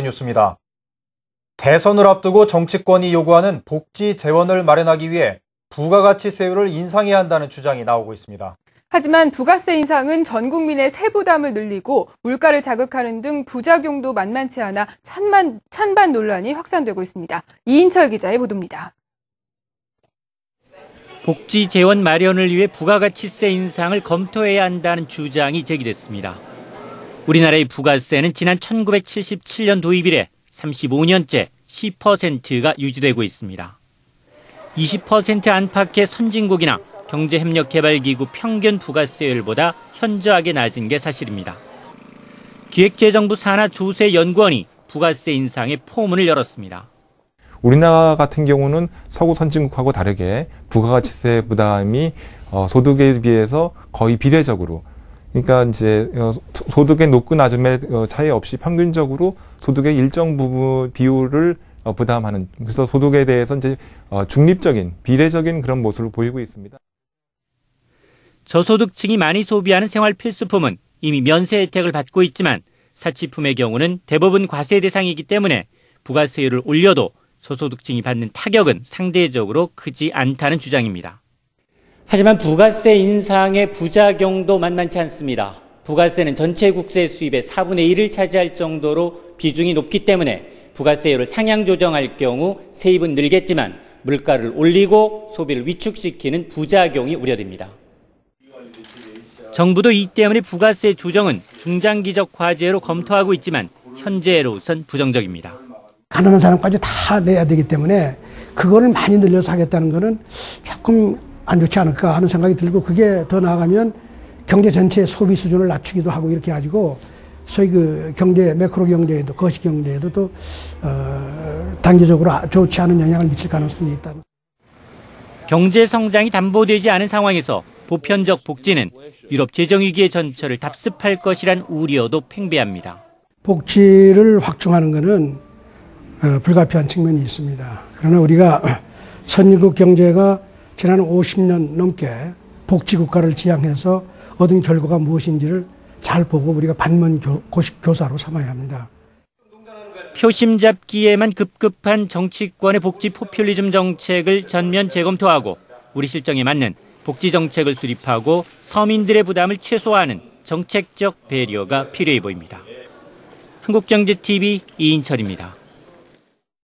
뉴스입니다. 대선을 앞두고 정치권이 요구하는 복지 재원을 마련하기 위해 부가가치세율을 인상해야 한다는 주장이 나오고 있습니다. 하지만 부가세 인상은 전 국민의 세부담을 늘리고 물가를 자극하는 등 부작용도 만만치 않아 찬반 논란이 확산되고 있습니다. 이인철 기자의 보도입니다. 복지 재원 마련을 위해 부가가치세 인상을 검토해야 한다는 주장이 제기됐습니다. 우리나라의 부가세는 지난 1977년 도입 이래 35년째 10%가 유지되고 있습니다. 20% 안팎의 선진국이나 경제협력개발기구 평균 부가세율보다 현저하게 낮은 게 사실입니다. 기획재정부 산하조세연구원이 부가세 인상의 포문을 열었습니다. 우리나라 같은 경우는 서구 선진국하고 다르게 부가가치세 부담이 소득에 비해서 거의 비례적으로, 그러니까 이제 소득의 높고 낮음의 차이 없이 평균적으로 소득의 일정 부분 비율을 부담하는, 그래서 소득에 대해서 이제 중립적인 비례적인 그런 모습을 보이고 있습니다. 저소득층이 많이 소비하는 생활 필수품은 이미 면세 혜택을 받고 있지만 사치품의 경우는 대부분 과세 대상이기 때문에 부가세율을 올려도 저소득층이 받는 타격은 상대적으로 크지 않다는 주장입니다. 하지만 부가세 인상의 부작용도 만만치 않습니다. 부가세는 전체 국세 수입의 4분의 1을 차지할 정도로 비중이 높기 때문에 부가세율을 상향 조정할 경우 세입은 늘겠지만 물가를 올리고 소비를 위축시키는 부작용이 우려됩니다. 정부도 이 때문에 부가세 조정은 중장기적 과제로 검토하고 있지만 현재로선 부정적입니다. 가난한 사람까지 다 내야 되기 때문에 그거를 많이 늘려서 하겠다는 거는 조금 안 좋지 않을까 하는 생각이 들고, 그게 더 나아가면 경제 전체의 소비 수준을 낮추기도 하고 이렇게 가지고 소위 그 경제 매크로 경제에도 거시 경제에도 또 단기적으로 좋지 않은 영향을 미칠 가능성이 있다. 경제 성장이 담보되지 않은 상황에서 보편적 복지는 유럽 재정위기의 전철을 답습할 것이란 우려도 팽배합니다. 복지를 확충하는 것은 불가피한 측면이 있습니다. 그러나 우리가 선진국 경제가 지난 50년 넘게 복지국가를 지향해서 얻은 결과가 무엇인지를 잘 보고 우리가 반면교사로 삼아야 합니다. 표심 잡기에만 급급한 정치권의 복지 포퓰리즘 정책을 전면 재검토하고 우리 실정에 맞는 복지 정책을 수립하고 서민들의 부담을 최소화하는 정책적 배려가 필요해 보입니다. 한국경제TV 이인철입니다.